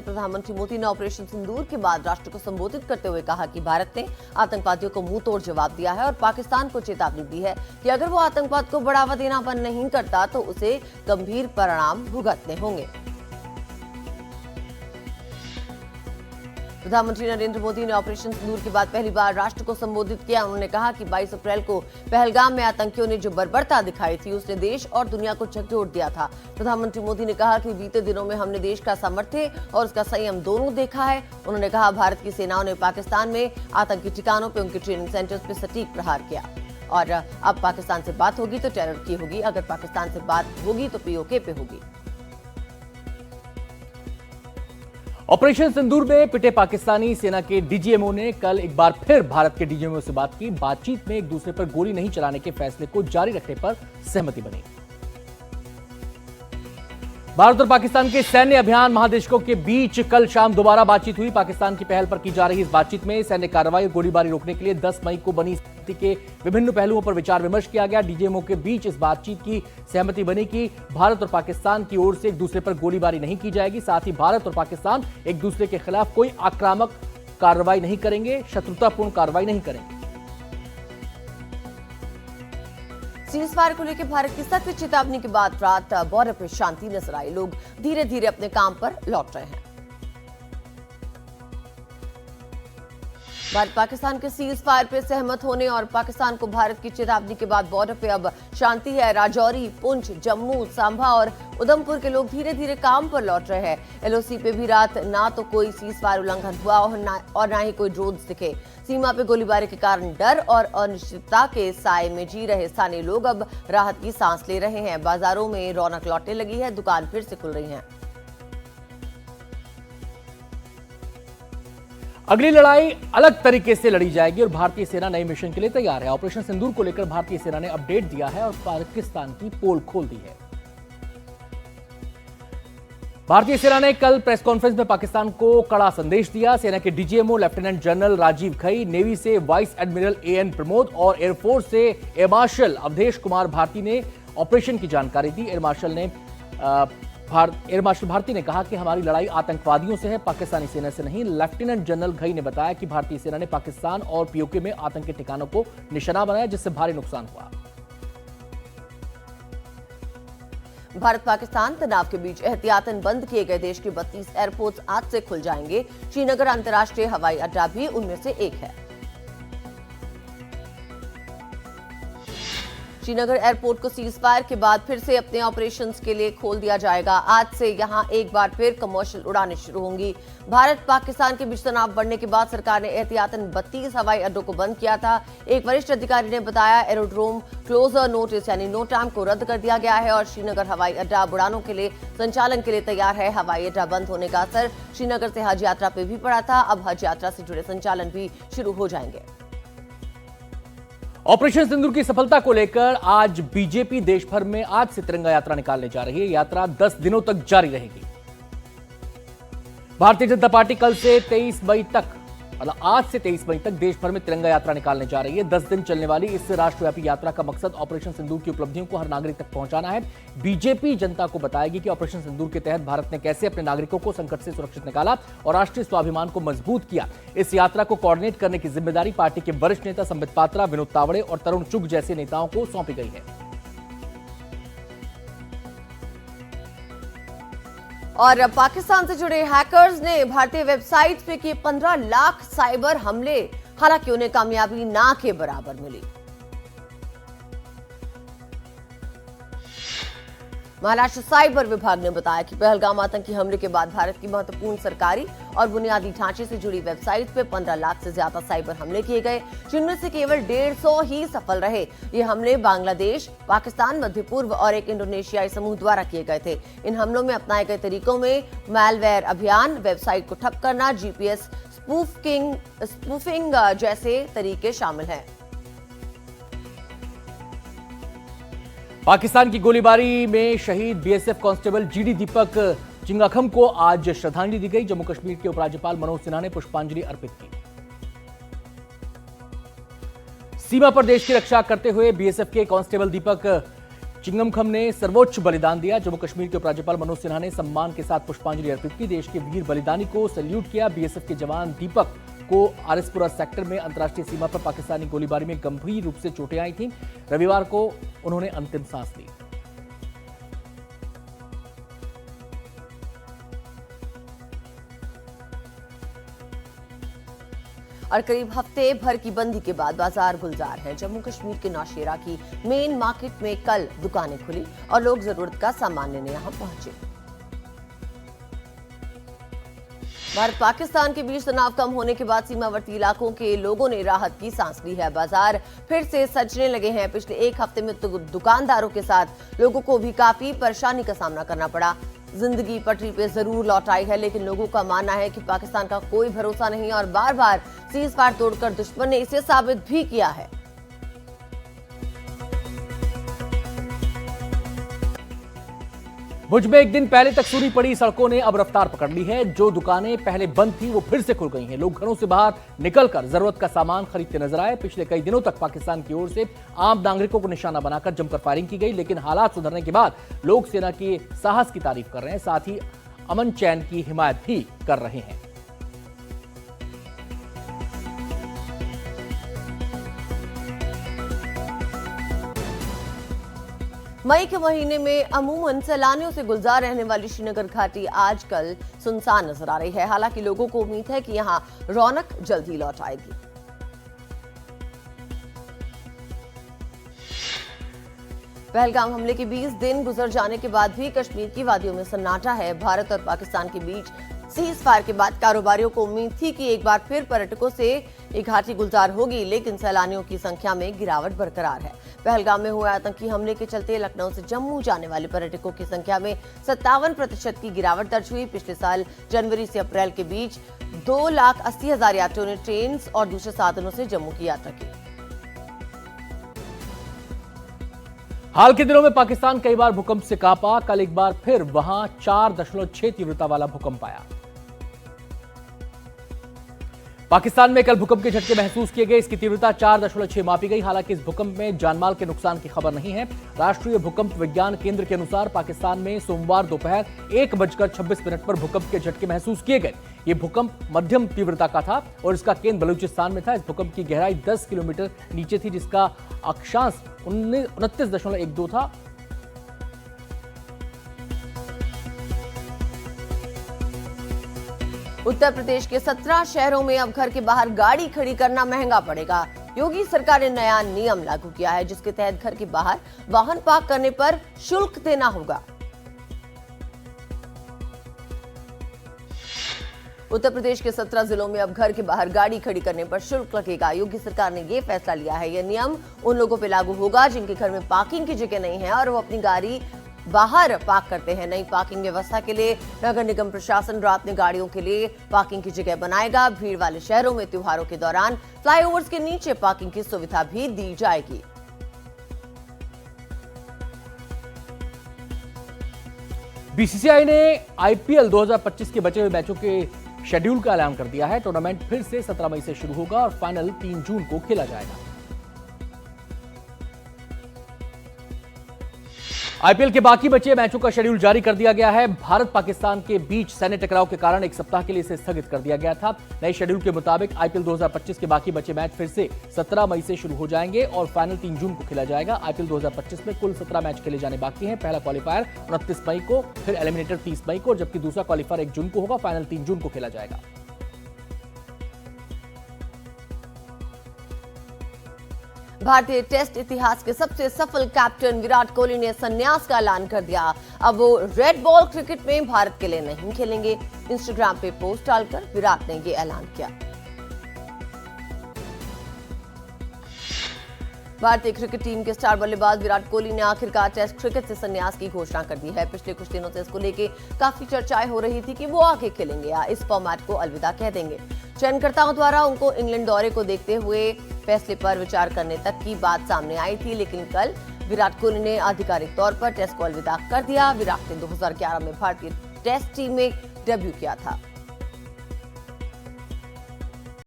प्रधानमंत्री मोदी ने ऑपरेशन सिंदूर के बाद राष्ट्र को संबोधित करते हुए कहा कि भारत ने आतंकवादियों को मुंह तोड़ जवाब दिया है और पाकिस्तान को चेतावनी दी है कि अगर वो आतंकवाद को बढ़ावा देना बंद नहीं करता तो उसे गंभीर परिणाम भुगतने होंगे। प्रधानमंत्री नरेंद्र मोदी ने ऑपरेशन सिंदूर के बाद पहली बार राष्ट्र को संबोधित किया। उन्होंने कहा कि 22 अप्रैल को पहलगाम में आतंकियों ने जो बर्बरता दिखाई थी उसने देश और दुनिया को झकझोर दिया था। प्रधानमंत्री मोदी ने कहा कि बीते दिनों में हमने देश का सामर्थ्य और उसका संयम दोनों देखा है। उन्होंने कहा भारत की सेनाओं ने पाकिस्तान में आतंकी ठिकानों पर उनके ट्रेनिंग सेंटर्स पर सटीक प्रहार किया और अब पाकिस्तान से बात होगी तो टेरर की होगी, अगर पाकिस्तान से बात होगी तो पीओके पे होगी। ऑपरेशन सिंदूर में पिटे पाकिस्तानी सेना के डीजीएमओ ने कल एक बार फिर भारत के डीजीएमओ से बात की। बातचीत में एक दूसरे पर गोली नहीं चलाने के फैसले को जारी रखने पर सहमति बनी। भारत और पाकिस्तान के सैन्य अभियान महादेशकों के बीच कल शाम दोबारा बातचीत हुई। पाकिस्तान की पहल पर की जा रही इस बातचीत में सैन्य कार्रवाई और गोलीबारी रोकने के लिए 10 मई को बनी स्थिति के विभिन्न पहलुओं पर विचार विमर्श किया गया। डीजीएमओ के बीच इस बातचीत की सहमति बनी कि भारत और पाकिस्तान की ओर से एक दूसरे पर गोलीबारी नहीं की जाएगी। साथ ही भारत और पाकिस्तान एक दूसरे के खिलाफ कोई आक्रामक कार्रवाई नहीं करेंगे, शत्रुतापूर्ण कार्रवाई नहीं करेंगे। सीज फायर को लेकर भारत की सख्त चेतावनी के बाद रात बॉर्डर पर शांति नजर आई। लोग धीरे धीरे अपने काम पर लौट रहे हैं। भारत पाकिस्तान के सीज फायर पर सहमत होने और पाकिस्तान को भारत की चेतावनी के बाद बॉर्डर पे अब शांति है। राजौरी, पुंछ, जम्मू, सांभा और उधमपुर के लोग धीरे धीरे काम पर लौट रहे हैं। एलओसी पे भी रात ना तो कोई सीज फायर उल्लंघन हुआ और ना ही कोई ड्रोन्स दिखे। सीमा पे गोलीबारी के कारण डर और अनिश्चितता के साए में जी रहे स्थानीय लोग अब राहत की सांस ले रहे हैं। बाजारों में रौनक लौटने लगी है, दुकान फिर से खुल रही हैं। अगली लड़ाई अलग तरीके से लड़ी जाएगी और भारतीय सेना नए मिशन के लिए तैयार है। ऑपरेशन सिंदूर को लेकर भारतीय सेना ने अपडेट दिया है और पाकिस्तान की पोल खोल दी है। भारतीय सेना ने कल प्रेस कॉन्फ्रेंस में पाकिस्तान को कड़ा संदेश दिया। सेना के DGMO lieutenant general Rajiv Ghai, navy से वाइस एडमिरल एएन प्रमोद और एयरफोर्स से एयर मार्शल अवधेश कुमार भारती ने ऑपरेशन की जानकारी दी। एयर मार्शल भारती ने कहा कि हमारी लड़ाई आतंकवादियों से है, पाकिस्तानी सेना से नहीं। लेफ्टिनेंट जनरल घई ने बताया कि भारतीय सेना ने पाकिस्तान और पीओके में आतंकी ठिकानों को निशाना बनाया जिससे भारी नुकसान हुआ। भारत पाकिस्तान तनाव के बीच एहतियातन बंद किए गए देश के 32 एयरपोर्ट्स आज से खुल जाएंगे। श्रीनगर अंतर्राष्ट्रीय हवाई अड्डा भी उनमें से एक है। श्रीनगर एयरपोर्ट को सीज फायर के बाद फिर से अपने ऑपरेशंस के लिए खोल दिया जाएगा। आज से यहां एक बार फिर कमर्शियल उड़ानें शुरू होंगी। भारत पाकिस्तान के बीच तनाव बढ़ने के बाद सरकार ने एहतियातन 32 हवाई अड्डों को बंद किया था। एक वरिष्ठ अधिकारी ने बताया एरोड्रोम क्लोजर नोटिस यानी नो टाइम को रद्द कर दिया गया है और श्रीनगर हवाई अड्डा उड़ानों के लिए संचालन के लिए तैयार है। हवाई अड्डा बंद होने का असर श्रीनगर से हज यात्रा पे भी पड़ा था। अब हज यात्रा से जुड़े संचालन भी शुरू हो जाएंगे। ऑपरेशन सिंदूर की सफलता को लेकर आज बीजेपी देश भर में आज से तिरंगा यात्रा निकालने जा रही है। यात्रा 10 दिनों तक जारी रहेगी। भारतीय जनता पार्टी कल से 23 मई तक मतलब आज से 23 मई तक देश भर में तिरंगा यात्रा निकालने जा रही है। 10 दिन चलने वाली इस राष्ट्रव्यापी यात्रा का मकसद ऑपरेशन सिंदूर की उपलब्धियों को हर नागरिक तक पहुंचाना है। बीजेपी जनता को बताएगी कि ऑपरेशन सिंदूर के तहत भारत ने कैसे अपने नागरिकों को संकट से सुरक्षित निकाला और राष्ट्रीय स्वाभिमान को मजबूत किया। इस यात्रा को कोऑर्डिनेट करने की जिम्मेदारी पार्टी के वरिष्ठ नेता संबित पात्रा, विनोद तावड़े और तरुण चुग जैसे नेताओं को सौंपी गई है। और पाकिस्तान से जुड़े हैकर्स ने भारतीय वेबसाइट पे किए 15 लाख साइबर हमले, हालांकि उन्हें कामयाबी ना के बराबर मिली। महाराष्ट्र साइबर विभाग ने बताया कि पहलगाम आतंकी हमले के बाद भारत की महत्वपूर्ण सरकारी और बुनियादी ढांचे से जुड़ी वेबसाइट पे 15 लाख से ज्यादा साइबर हमले किए गए, जिनमें से केवल 150 ही सफल रहे। ये हमले बांग्लादेश, पाकिस्तान, मध्य पूर्व और एक इंडोनेशियाई समूह द्वारा किए गए थे। इन हमलों में अपनाए गए तरीकों में मैलवेयर अभियान, वेबसाइट को ठप करना, जीपीएस स्पूफिंग जैसे तरीके शामिल हैं। पाकिस्तान की गोलीबारी में शहीद बीएसएफ कांस्टेबल जीडी दीपक चिंगाखम को आज श्रद्धांजलि दी गई। जम्मू कश्मीर के उपराज्यपाल मनोज सिन्हा ने पुष्पांजलि अर्पित की। सीमा पर देश की रक्षा करते हुए बीएसएफ के कांस्टेबल दीपक चिंगम खम ने सर्वोच्च बलिदान दिया। जम्मू कश्मीर के उपराज्यपाल मनोज सिन्हा ने सम्मान के साथ पुष्पांजलि अर्पित की। देश के वीर बलिदानी को सैल्यूट किया। बीएसएफ के जवान दीपक को आरएसपुरा सेक्टर में अंतर्राष्ट्रीय सीमा पर पाकिस्तानी गोलीबारी में गंभीर रूप से चोटें आई थीं। रविवार को उन्होंने अंतिम सांस ली। और करीब हफ्ते भर की बंदी के बाद बाजार गुलजार है। जम्मू कश्मीर के नौशेरा की मेन मार्केट में कल दुकानें खुली और लोग जरूरत का सामान लेने यहां पहुंचे। भारत पाकिस्तान के बीच तनाव कम होने के बाद सीमावर्ती इलाकों के लोगों ने राहत की सांस ली है। बाजार फिर से सजने लगे हैं। पिछले एक हफ्ते में दुकानदारों के साथ लोगों को भी काफी परेशानी का सामना करना पड़ा। जिंदगी पटरी पे जरूर लौट आई है, लेकिन लोगों का मानना है कि पाकिस्तान का कोई भरोसा नहीं और बार बार सीज फायर तोड़कर दुश्मन ने इसे साबित भी किया है। भुज में एक दिन पहले तक सूनी पड़ी सड़कों ने अब रफ्तार पकड़ ली है। जो दुकानें पहले बंद थी वो फिर से खुल गई हैं। लोग घरों से बाहर निकलकर जरूरत का सामान खरीदते नजर आए। पिछले कई दिनों तक पाकिस्तान की ओर से आम नागरिकों को निशाना बनाकर जमकर फायरिंग की गई, लेकिन हालात सुधरने के बाद लोग सेना के साहस की तारीफ कर रहे हैं, साथ ही अमन चैन की हिमायत भी कर रहे हैं। मई के महीने में अमूमन सैलानियों से गुलजार रहने वाली श्रीनगर घाटी आजकल सुनसान नजर आ रही है। हालांकि लोगों को उम्मीद है कि यहां रौनक जल्द ही लौट आएगी। पहलगाम हमले के 20 दिन गुजर जाने के बाद भी कश्मीर की वादियों में सन्नाटा है। भारत और पाकिस्तान के बीच सीज फायर के बाद कारोबारियों को उम्मीद थी कि एक बार फिर पर्यटकों से ये घाटी गुलजार होगी, लेकिन सैलानियों की संख्या में गिरावट बरकरार है। पहलगाम में हुए आतंकी हमले के चलते लखनऊ से जम्मू जाने वाले पर्यटकों की संख्या में 57% की गिरावट दर्ज हुई। पिछले साल जनवरी से अप्रैल के बीच 2,80,000 यात्रियों ने ट्रेन और दूसरे साधनों से जम्मू की यात्रा की। हाल के दिनों में पाकिस्तान कई बार भूकंप से कांपा। कल एक बार फिर वहां 4.6 तीव्रता वाला भूकंप आया। पाकिस्तान में कल भूकंप के झटके महसूस किए गए। इसकी तीव्रता 4.6 मापी गई। हालांकि इस भूकंप में जानमाल के नुकसान की खबर नहीं है। राष्ट्रीय भूकंप विज्ञान केंद्र के अनुसार पाकिस्तान में सोमवार दोपहर 1:26 पर भूकंप के झटके महसूस किए गए। ये भूकंप मध्यम तीव्रता का था और इसका केंद्र बलूचिस्तान में था। इस भूकंप की गहराई 10 किलोमीटर नीचे थी, जिसका अक्षांश 29.12 था। उत्तर प्रदेश के 17 शहरों में अब घर के बाहर गाड़ी खड़ी करना महंगा पड़ेगा। योगी सरकार ने नया नियम लागू किया है, जिसके तहत घर के बाहर वाहन पार्क करने पर शुल्क देना होगा। उत्तर प्रदेश के 17 जिलों में अब घर के बाहर गाड़ी खड़ी करने पर शुल्क लगेगा। योगी सरकार ने यह फैसला लिया है। यह नियम उन लोगों पर लागू होगा जिनके घर में पार्किंग की जगह नहीं है और वो अपनी गाड़ी बाहर पार्क करते हैं। नई पार्किंग व्यवस्था के लिए नगर निगम प्रशासन रात में गाड़ियों के लिए पार्किंग की जगह बनाएगा। भीड़ वाले शहरों में त्योहारों के दौरान फ्लाईओवर्स के नीचे पार्किंग की सुविधा भी दी जाएगी। बीसीसीआई ने आईपीएल 2025 के बचे हुए मैचों के शेड्यूल का ऐलान कर दिया है। टूर्नामेंट फिर से 17 मई से शुरू होगा और फाइनल 3 जून को खेला जाएगा। आईपीएल के बाकी बचे मैचों का शेड्यूल जारी कर दिया गया है। भारत पाकिस्तान के बीच सैन्य टकराव के कारण एक सप्ताह के लिए इसे स्थगित कर दिया गया था। नए शेड्यूल के मुताबिक आईपीएल 2025 के बाकी बचे मैच फिर से 17 मई से शुरू हो जाएंगे और फाइनल 3 जून को खेला जाएगा। आईपीएल 2025 में कुल 17 मैच खेले जाने बाकी हैं। पहला क्वालिफायर 29 मई को, फिर एलिमिनेटर 30 मई को, जबकि दूसरा क्वालिफायर 1 जून को होगा। फाइनल 3 जून को खेला जाएगा। भारतीय टेस्ट इतिहास के सबसे सफल कैप्टन विराट कोहली ने संन्यास का ऐलान कर दिया। अब वो रेड बॉल क्रिकेट में भारत के लिए नहीं खेलेंगे। इंस्टाग्राम पे पोस्ट डालकर विराट ने ये ऐलान किया। भारतीय क्रिकेट टीम के स्टार बल्लेबाज विराट कोहली ने आखिरकार टेस्ट क्रिकेट से संन्यास की घोषणा कर दी है। पिछले कुछ दिनों से इसको लेकर काफी चर्चाएं हो रही थी कि वो आगे खेलेंगे या इस फॉर्मेट को अलविदा कह देंगे। चयनकर्ताओं द्वारा उनको इंग्लैंड दौरे को देखते हुए फैसले पर विचार करने तक की बात सामने आई थी, लेकिन कल विराट कोहली ने आधिकारिक तौर पर टेस्ट को अलविदा कर दिया। विराट ने 2011 में भारतीय टेस्ट टीम में डेब्यू किया था।